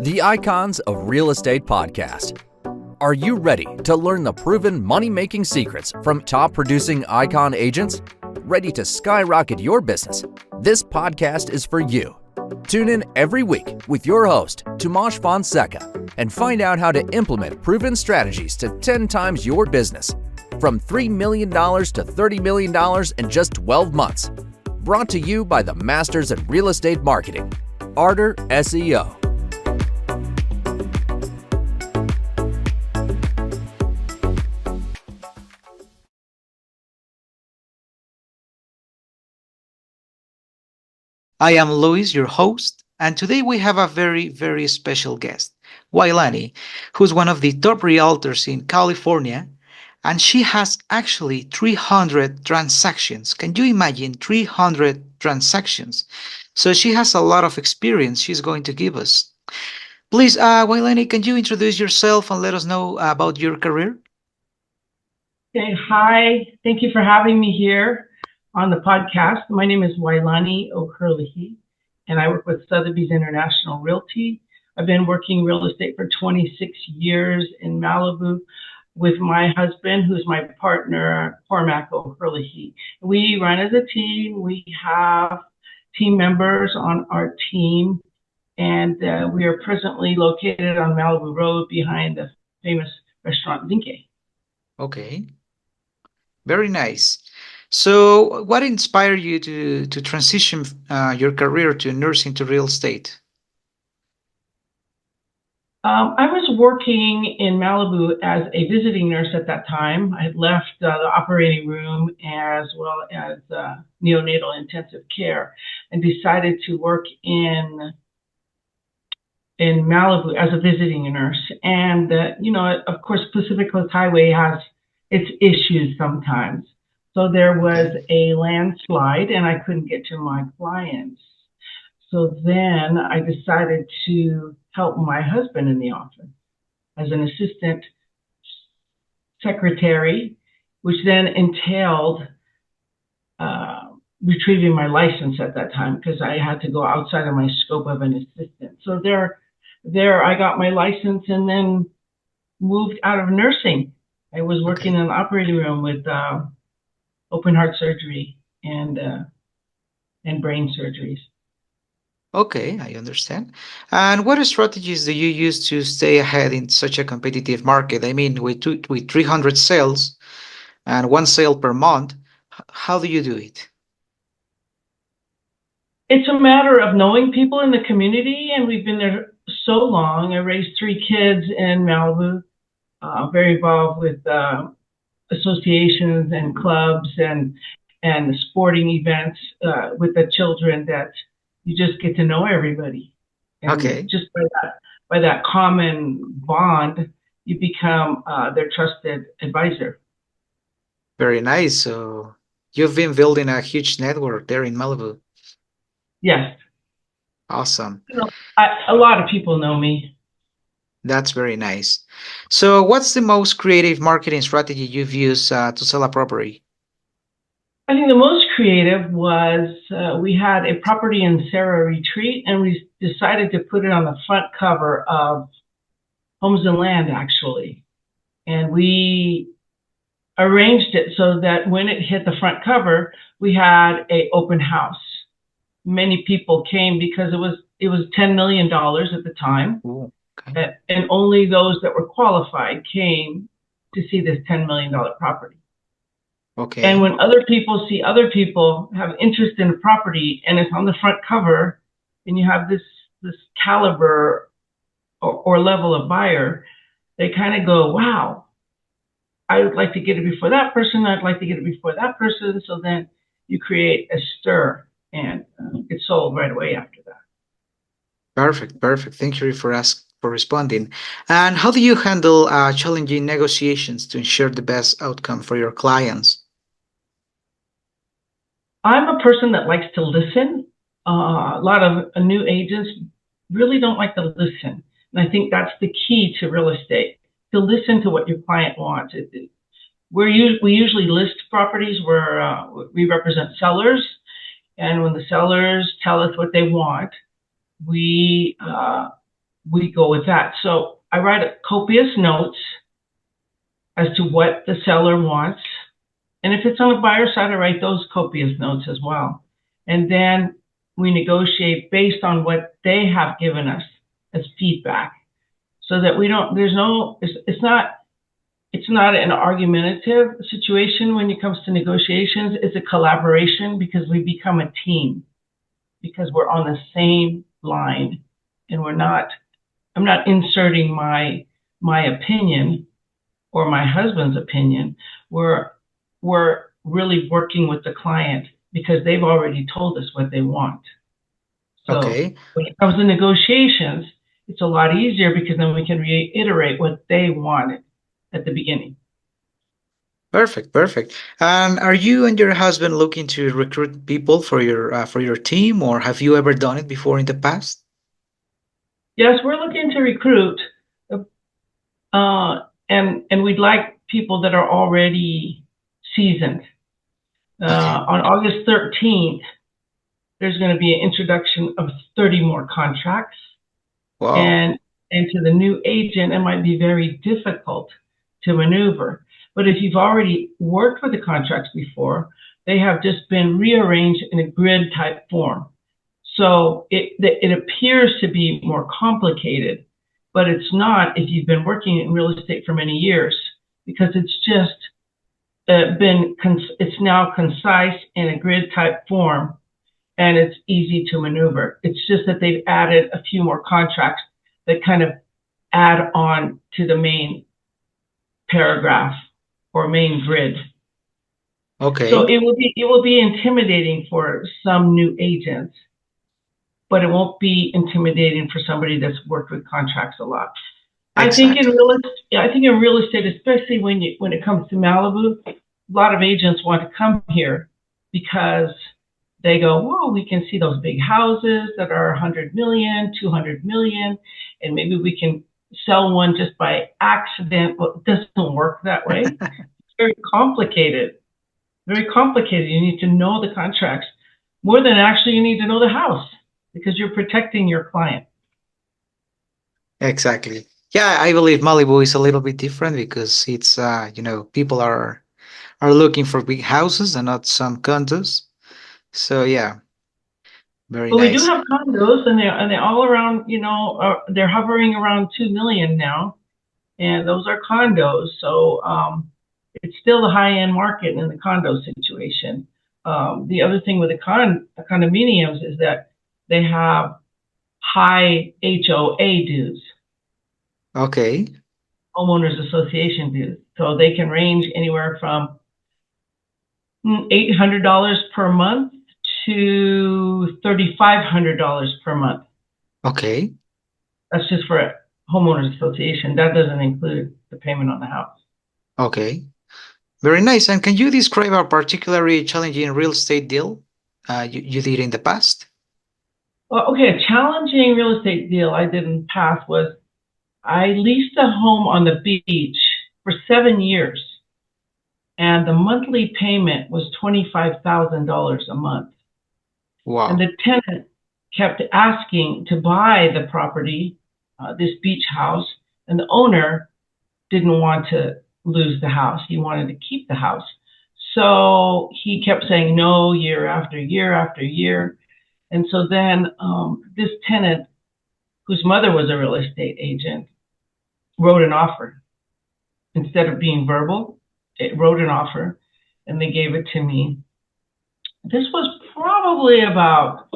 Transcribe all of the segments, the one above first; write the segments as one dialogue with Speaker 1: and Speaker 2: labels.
Speaker 1: the Icons of Real Estate podcast. Are you ready to learn the proven money-making secrets from top-producing Icon agents? Ready to skyrocket your business? This podcast is for you. Tune in every week with your host, Tomas Fonseca, and find out how to implement proven strategies to 10 times your business, from $3 million to $30 million in just 12 months. Brought to you by the Masters in Real Estate Marketing, Arter SEO.
Speaker 2: I am Luis, your host, and today we have a very special guest, Wailani, who's one of the top realtors in California, and she has actually 300 transactions. Can you imagine 300 transactions? So she has a lot of experience she's going to give us. Please, Wailani, can you introduce yourself and let us know about your career?
Speaker 3: Okay, hi. Thank you for having me here on the podcast. My name is Wailani O'Herlihy, and I work with Sotheby's International Realty. I've been working real estate for 26 years in Malibu with my husband, who's my partner, Cormac O'Herlihy. We run as a team. We have team members on our team, and we are presently located on Malibu Road behind the famous restaurant Zinke.
Speaker 2: Okay, very nice. So what inspired you to transition your career to nursing to real estate?
Speaker 3: I was working in Malibu as a visiting nurse at that time. I had left the operating room as well as neonatal intensive care and decided to work in Malibu as a visiting nurse. And, of course, Pacific Coast Highway has its issues sometimes. So there was a landslide and I couldn't get to my clients. So then I decided to help my husband in the office as an assistant secretary, which then entailed retrieving my license at that time because I had to go outside of my scope of an assistant. So there I got my license and then moved out of nursing. I was working in the operating room with open heart surgery and brain surgeries.
Speaker 2: Okay, I understand. And what strategies do you use to stay ahead in such a competitive market? I mean, with 300 sales and one sale per month, how do you do it?
Speaker 3: It's a matter of knowing people in the community, and we've been there so long. I raised 3 kids in Malibu, very involved with associations and clubs and sporting events with the children that you just get to know everybody. And just by that common bond, you become their trusted advisor.
Speaker 2: Very nice. So you've been building a huge network there in Malibu.
Speaker 3: Yes.
Speaker 2: Awesome.
Speaker 3: A lot of people know me.
Speaker 2: That's very nice. So what's the most creative marketing strategy you've used to sell a property?
Speaker 3: I think the most creative was we had a property in Sarah Retreat, and we decided to put it on the front cover of Homes and Land, actually. And we arranged it so that when it hit the front cover, we had an open house. Many people came because it was $10 million at the time.
Speaker 2: Ooh, okay.
Speaker 3: And only those that were qualified came to see this $10 million property.
Speaker 2: Okay.
Speaker 3: And when other people see other people have interest in a property and it's on the front cover, and you have this caliber or level of buyer, they kind of go, wow, I would like to get it before that person. I'd like to get it before that person. So then you create a stir and it's sold right away after that.
Speaker 2: Perfect. Thank you for responding. And how do you handle challenging negotiations to ensure the best outcome for your clients?
Speaker 3: I'm a person that likes to listen. A lot of new agents really don't like to listen. And I think that's the key to real estate, to listen to what your client wants. We usually list properties where we represent sellers. And when the sellers tell us what they want, we we go with that. So I write copious notes as to what the seller wants. And if it's on the buyer side, I write those copious notes as well. And then we negotiate based on what they have given us as feedback, so that we don't, it's not an argumentative situation when it comes to negotiations. It's a collaboration, because we become a team, because we're on the same line, and I'm not inserting my opinion or my husband's opinion. We're really working with the client, because they've already told us what they want. So
Speaker 2: Okay.
Speaker 3: when it comes to negotiations, it's a lot easier, because then we can reiterate what they wanted at the beginning.
Speaker 2: Perfect, perfect. And are you and your husband looking to recruit people for your team, or have you ever done it before in the past?
Speaker 3: Yes, we're looking to recruit, and we'd like people that are already seasoned.
Speaker 2: Okay.
Speaker 3: On August 13th, there's going to be an introduction of 30 more contracts,
Speaker 2: Wow.
Speaker 3: and to the new agent, it might be very difficult to maneuver. But if you've already worked with the contracts before, they have just been rearranged in a grid type form. So it appears to be more complicated, but it's not if you've been working in real estate for many years, because it's just it's now concise in a grid type form, and it's easy to maneuver. It's just that they've added a few more contracts that kind of add on to the main paragraph or main grid. So
Speaker 2: Okay.
Speaker 3: it will be intimidating for some new agents, but it won't be intimidating for somebody that's worked with contracts a lot.
Speaker 2: Exactly.
Speaker 3: I think in real estate, especially when it comes to Malibu, a lot of agents want to come here, because they go, whoa, we can see those big houses that are 100 million, 200 million, and maybe we can sell one just by accident. Well, it doesn't work that way. It's very complicated. Very complicated. You need to know the contracts more than actually you need to know the house, because you're protecting your client.
Speaker 2: Exactly. Yeah, I believe Malibu is a little bit different because it's people are looking for big houses and not some condos. So yeah, very
Speaker 3: But we do
Speaker 2: nice.
Speaker 3: have condos, and they're all around. They're hovering around 2 million now, and those are condos. So it's still the high end market in the condo situation. The other thing with the condominiums is that they have high HOA dues,
Speaker 2: Okay.
Speaker 3: homeowners association dues. So they can range anywhere from $800 per month to $3,500 per month.
Speaker 2: Okay.
Speaker 3: That's just for a homeowners association. That doesn't include the payment on the house.
Speaker 2: Okay. Very nice. And can you describe a particularly challenging real estate deal you did in the past?
Speaker 3: Well, okay, a challenging real estate deal I did in the past was I leased a home on the beach for 7 years, and the monthly payment was $25,000 a month. And
Speaker 2: Wow.
Speaker 3: the tenant kept asking to buy the property, this beach house, and the owner didn't want to lose the house. He wanted to keep the house. So he kept saying no year after year after year. And so then this tenant, whose mother was a real estate agent, wrote an offer. Instead of being verbal, it wrote an offer, and they gave it to me. This was probably about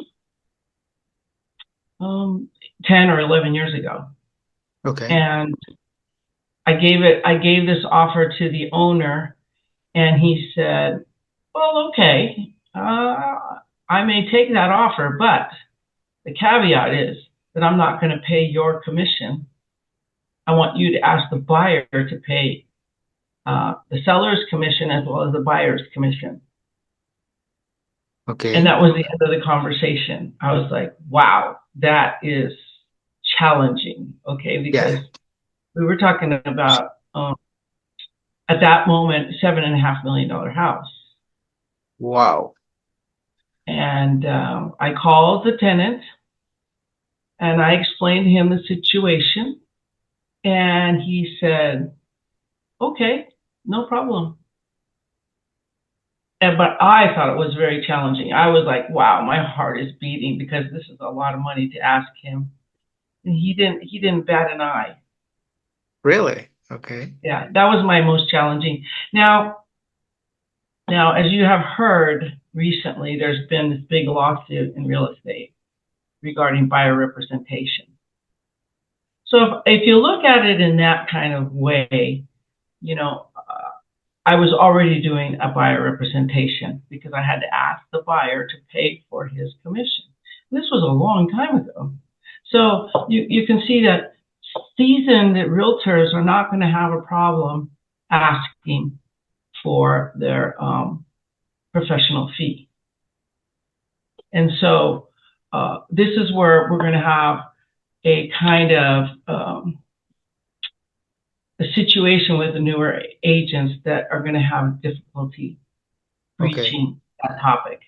Speaker 3: 10 or 11 years ago.
Speaker 2: Okay.
Speaker 3: And I gave this offer to the owner, and he said, well, okay, I may take that offer, but the caveat is that I'm not going to pay your commission. I want you to ask the buyer to pay the seller's commission as well as the buyer's commission. And
Speaker 2: Okay.
Speaker 3: that was the end of the conversation. I was like, wow, that is challenging. Okay,
Speaker 2: Yeah.
Speaker 3: because we were talking about at that moment $7.5 million house.
Speaker 2: Wow.
Speaker 3: And I called the tenant, And I explained to him the situation, and he said, okay, no problem. But I thought it was very challenging. I was like, wow, my heart is beating because this is a lot of money to ask him. And he didn't bat an eye.
Speaker 2: Really? Okay.
Speaker 3: Yeah, that was my most challenging. Now, as you have heard recently, there's been this big lawsuit in real estate regarding buyer representation. So if you look at it in that kind of way, you know, I was already doing a buyer representation because I had to ask the buyer to pay for his commission. This was a long time ago. So you can see that seasoned realtors are not going to have a problem asking for their professional fee. And so this is where we're going to have a kind of a situation with the newer agents that are going to have difficulty reaching that topic.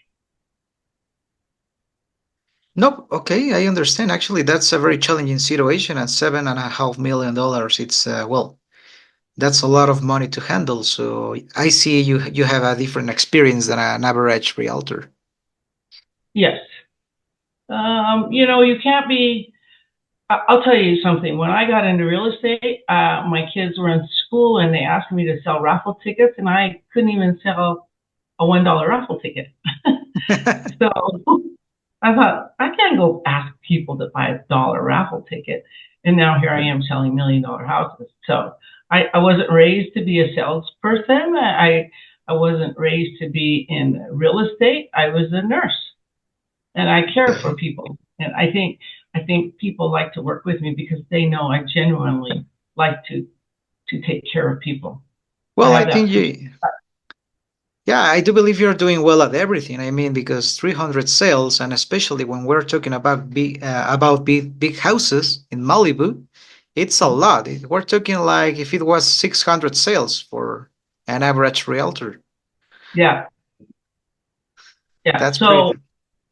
Speaker 2: Nope. Okay, I understand. Actually, that's a very challenging situation. At $7.5 million, it's well, that's a lot of money to handle. So I see you have a different experience than an average realtor.
Speaker 3: Yes. You can't be. I'll tell you something. When I got into real estate, my kids were in school and they asked me to sell raffle tickets, and I couldn't even sell a $1 raffle ticket. So I thought, I can't go ask people to buy a dollar raffle ticket. And now here I am selling $1 million houses. So I wasn't raised to be a salesperson. I wasn't raised to be in real estate. I was a nurse, and I care for people. And I think people like to work with me because they know I genuinely like to take care of people.
Speaker 2: Well, I think yeah, I do believe you're doing well at everything. I mean, because 300 sales, and especially when we're talking about big houses in Malibu, it's a lot. We're talking like if it was 600 sales for an average realtor.
Speaker 3: Yeah.
Speaker 2: That's
Speaker 3: So
Speaker 2: pretty.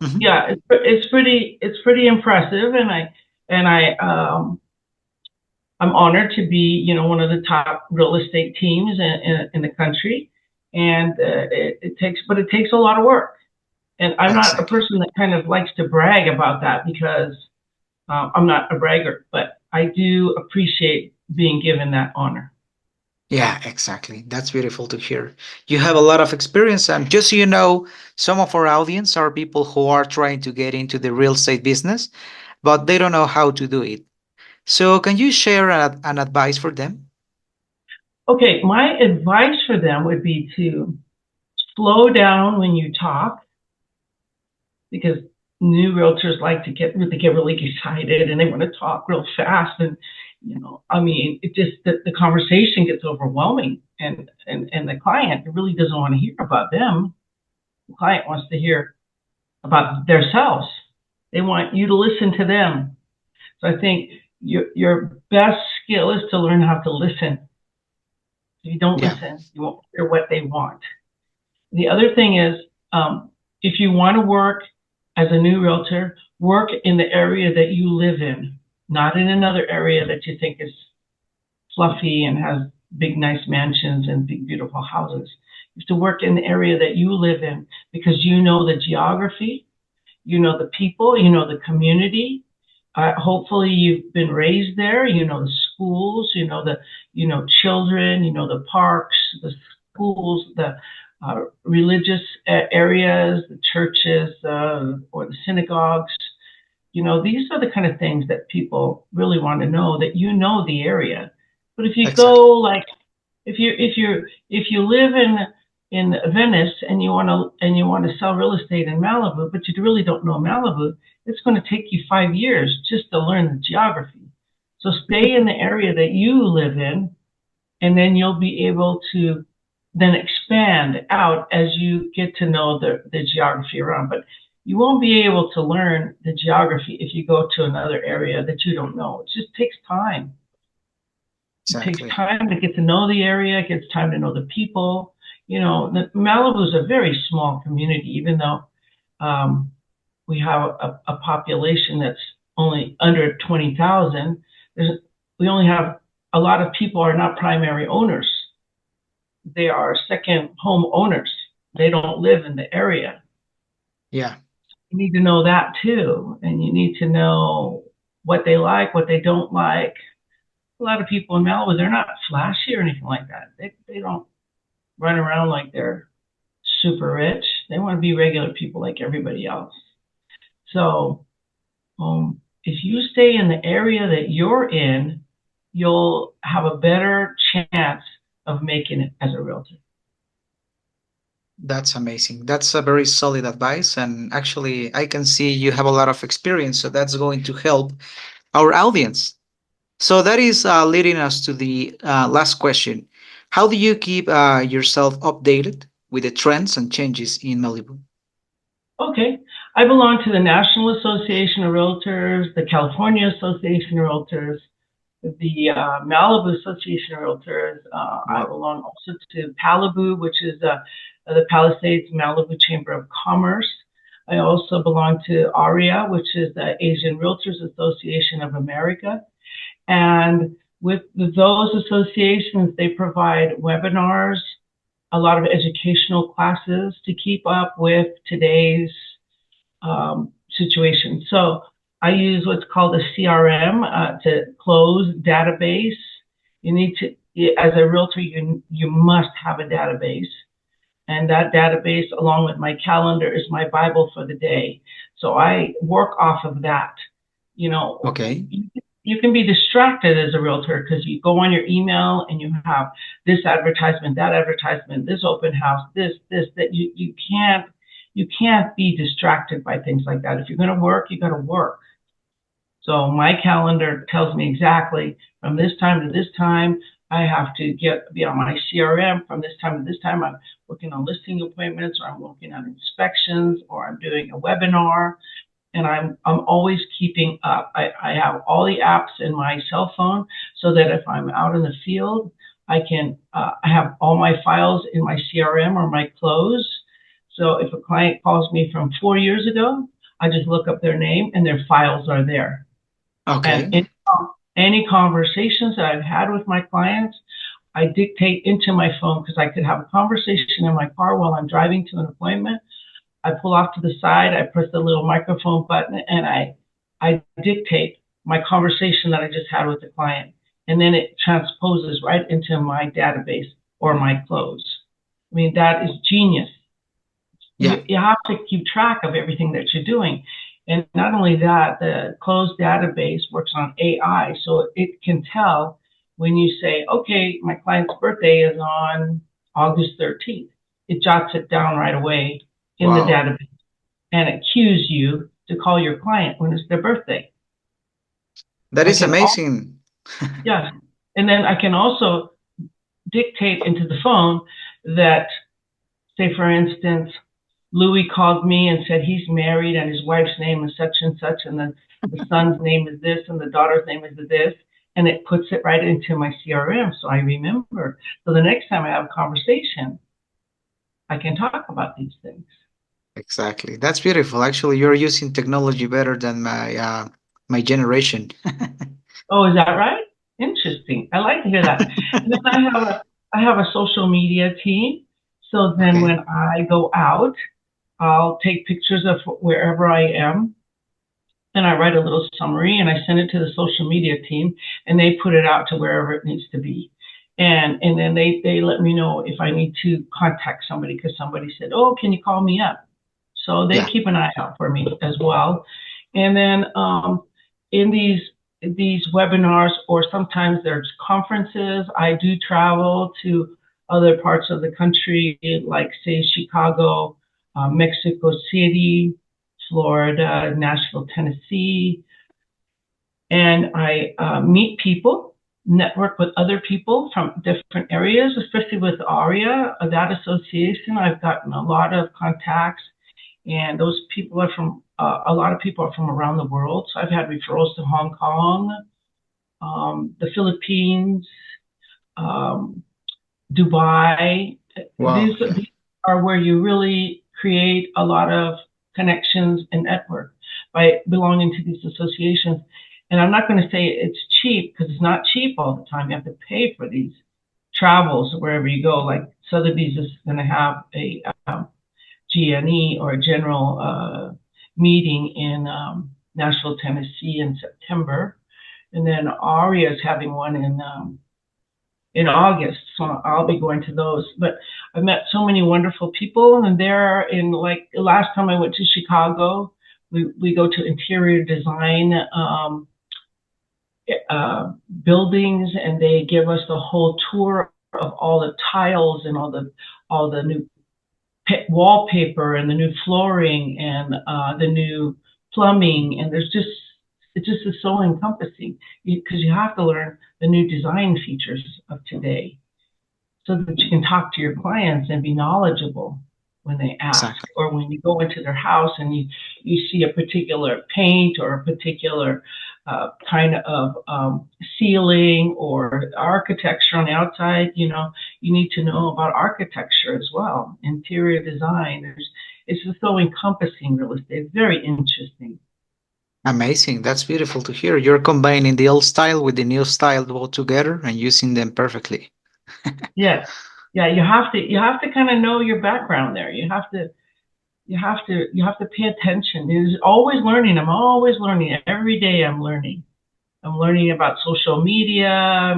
Speaker 2: Mhm.
Speaker 3: yeah, it's pretty impressive, and I'm honored to be one of the top real estate teams in the country, and it takes a lot of work. And I'm not a
Speaker 2: Exactly.
Speaker 3: person that kind of likes to brag about that because I'm not a bragger, but I do appreciate being given that honor.
Speaker 2: Yeah, exactly. That's beautiful to hear. You have a lot of experience, and just so you know, some of our audience are people who are trying to get into the real estate business, but they don't know how to do it. So, can you share an advice for them?
Speaker 3: Okay, my advice for them would be to slow down when you talk, because new realtors like to get really excited and they want to talk real fast, and I mean, it just the conversation gets overwhelming, and the client really doesn't want to hear about them. The client wants to hear about themselves. They want you to listen to them. So I think your best skill is to learn how to listen. If you don't listen, you won't hear what they want. The other thing is, if you want to work as a new realtor, work in the area that you live in, not in another area that you think is fluffy and has big, nice mansions and big, beautiful houses. You have to work in the area that you live in because you know the geography, you know the people, you know the community. Hopefully you've been raised there. You know the schools, you know children, you know the parks, the schools, the religious areas, the churches, or the synagogues. These are the kind of things that people really want to know, that you know the area. But if you
Speaker 2: Exactly.
Speaker 3: go like, if you live in Venice and you want to sell real estate in Malibu, but you really don't know Malibu, it's going to take you 5 years just to learn the geography. So stay in the area that you live in, and then you'll be able to then expand out as you get to know the geography around. But you won't be able to learn the geography if you go to another area that you don't know. It just takes time. It takes
Speaker 2: Exactly.
Speaker 3: time to get to know the area. It gets time to know the people. Malibu is a very small community, even though we have a population that's only under 20,000. We only have a lot of people are not primary owners. They are second home owners. They don't live in the area.
Speaker 2: Yeah.
Speaker 3: You need to know that too, and you need to know what they like, what they don't like. A lot of people in Malibu, they're not flashy or anything like that. They don't run around like they're super rich. They want to be regular people like everybody else. So if you stay in the area that you're in, you'll have a better chance of making it as a realtor.
Speaker 2: That's amazing. That's a very solid advice. And actually, I can see you have a lot of experience. So that's going to help our audience. So that is leading us to the last question. How do you keep yourself updated with the trends and changes in Malibu?
Speaker 3: Okay. I belong to the National Association of Realtors, the California Association of Realtors, the Malibu Association of Realtors. I belong also to Palibu, which is the Palisades Malibu Chamber of Commerce. I also belong to ARIA, which is the Asian Realtors Association of America. And with those associations, they provide webinars, a lot of educational classes to keep up with today's situation. So I use what's called a CRM to close database. You need to, as a realtor, you must have a database. And that database, along with my calendar, is my Bible for the day. So I work off of that. You know,
Speaker 2: Okay.
Speaker 3: You can be distracted as a realtor because you go on your email and you have this advertisement, that advertisement, this open house, this, that. You can't be distracted by things like that. If you're going to work, you got to work. So my calendar tells me exactly from this time to this time, I have to be on my CRM. From this time to this time, I'm working on listing appointments, or I'm working on inspections, or I'm doing a webinar. And I'm always keeping up. I have all the apps in my cell phone so that if I'm out in the field, I have all my files in my CRM or my close. So if a client calls me from 4 years ago, I just look up their name and their files are there.
Speaker 2: Okay.
Speaker 3: And any conversations that I've had with my clients, I dictate into my phone because I could have a conversation in my car while I'm driving to an appointment. I pull off to the side, I press the little microphone button, and I dictate my conversation that I just had with the client. And then it transposes right into my database or my close. I mean, that is genius.
Speaker 2: Yeah.
Speaker 3: You have to keep track of everything that you're doing. And not only that, the closed database works on AI, so it can tell when you say, okay, my client's birthday is on August 13th. It jots it down right away in the database, and it cues you to call your client when it's their birthday.
Speaker 2: That is amazing.
Speaker 3: Yes. And then I can also dictate into the phone that, say, for instance, Louis called me and said he's married and his wife's name is such and such, and then the son's name is this and the daughter's name is this, and it puts it right into my CRM, so I remember. So the next time I have a conversation, I can talk about these things.
Speaker 2: Exactly. That's beautiful. Actually, you're using technology better than my generation.
Speaker 3: Oh, is that right? Interesting. I like to hear that. And then I have a social media team. So then when I go out, I'll take pictures of wherever I am, and I write a little summary and I send it to the social media team, and they put it out to wherever it needs to be. And then they let me know if I need to contact somebody because somebody said, oh, can you call me up? So they keep an eye out for me as well. And then in these webinars, or sometimes there's conferences, I do travel to other parts of the country, like say Chicago, Mexico City, Florida, Nashville, Tennessee. And I meet people, network with other people from different areas, especially with ARIA, that association. I've gotten a lot of contacts, and those people are from, a lot of people are from around the world. So I've had referrals to Hong Kong, the Philippines, Dubai. These are where you really create a lot of connections and network. by belonging to these associations. And I'm not going to say it's cheap, because it's not cheap all the time. You have to pay for these travels wherever you go. Like Sotheby's is going to have a GNE, or a general meeting in Nashville, Tennessee in September. And then Aria is having one in August, so I'll be going to those. But I've met so many wonderful people, and they're in, like, the last time I went to Chicago, we go to interior design buildings, and they give us the whole tour of all the tiles and all the new wallpaper and the new flooring and the new plumbing, and it just is so encompassing, because you have to learn the new design features of today, so that you can talk to your clients and be knowledgeable when they ask.
Speaker 2: Exactly.
Speaker 3: Or when you go into their house and you see a particular paint or a particular kind of ceiling or architecture on the outside, you need to know about architecture as well, interior design. It's just so encompassing, real estate. It's very interesting.
Speaker 2: Amazing. That's beautiful to hear. You're combining the old style with the new style all together and using them perfectly.
Speaker 3: Yes. Yeah, you have to kind of know your background there. You have to pay attention. There's always learning. I'm always learning. Every day I'm learning. I'm learning about social media,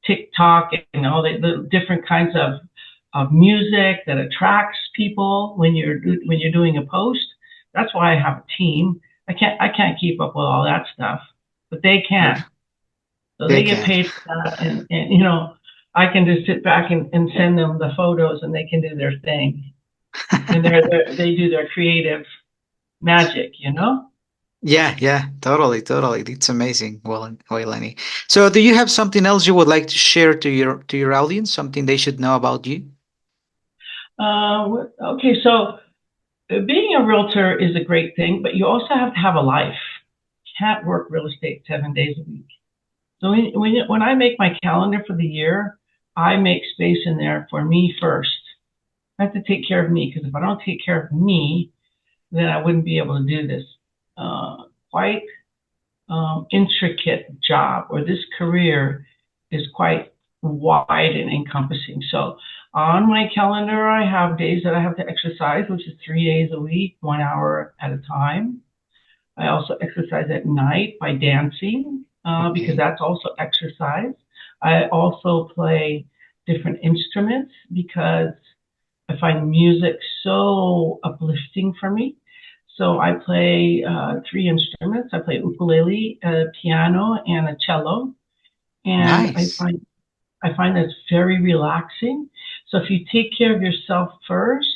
Speaker 3: TikTok, and all the different kinds of music that attracts people when you're doing a post. That's why I have a team. I can't keep up with all that stuff, but they can.
Speaker 2: Yeah.
Speaker 3: So
Speaker 2: They
Speaker 3: they get
Speaker 2: can.
Speaker 3: paid for that, and I can just sit back and send them the photos, and they can do their thing, and they do their creative magic.
Speaker 2: Yeah, totally. It's amazing, Wailani. So, do you have something else you would like to share to your audience? Something they should know about you?
Speaker 3: Okay, so being a realtor is a great thing, but you also have to have a life. You can't work real estate 7 days a week. So when I make my calendar for the year, I make space in there for me first. I have to take care of me, because if I don't take care of me, then I wouldn't be able to do this quite intricate job, or this career is quite wide and encompassing. So on my calendar, I have days that I have to exercise, which is 3 days a week, 1 hour at a time. I also exercise at night by dancing, because that's also exercise. I also play different instruments, because I find music so uplifting for me. So I play 3 instruments. I play ukulele, a piano, and a cello. And
Speaker 2: Nice.
Speaker 3: I find that's very relaxing. So if you take care of yourself first,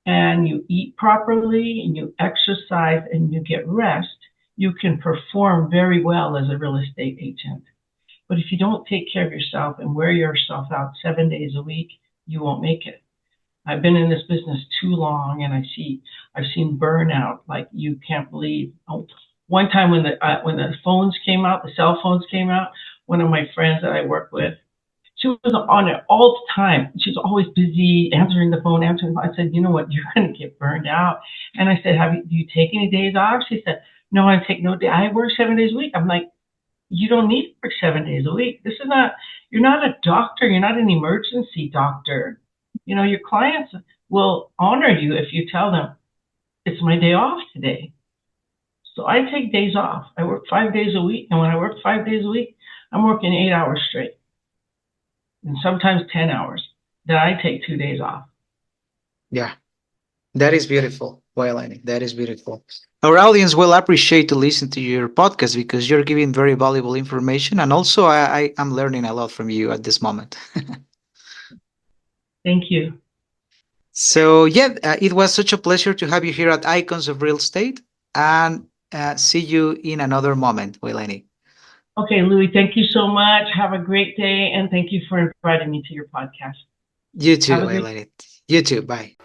Speaker 3: and you eat properly, and you exercise, and you get rest, you can perform very well as a real estate agent. But if you don't take care of yourself and wear yourself out 7 days a week, you won't make it. I've been in this business too long, and I've seen burnout like you can't believe. One time when the phones came out, the cell phones came out, one of my friends that I work with, she was on it all the time. She's always busy answering the phone. I said, you know what? You're going to get burned out. And I said, do you take any days off? She said, no, I take no day. I work 7 days a week. I'm like, you don't need to work 7 days a week. You're not a doctor. You're not an emergency doctor. Your clients will honor you if you tell them, it's my day off today. So I take days off. I work 5 days a week. And when I work 5 days a week, I'm working 8 hours straight, and sometimes 10 hours. Then I take 2 days off.
Speaker 2: Yeah, that is beautiful, Wailani. That is beautiful. Our audience will appreciate to listen to your podcast, because you're giving very valuable information, and also I am learning a lot from you at this moment.
Speaker 3: Thank you.
Speaker 2: So yeah, it was such a pleasure to have you here at Icons of Real Estate, and see you in another moment, Wailani.
Speaker 3: Okay, Louis, thank you so much. Have a great day, and thank you for inviting me to your podcast.
Speaker 2: You too,
Speaker 3: Have a great
Speaker 2: Wailani. You too. Bye.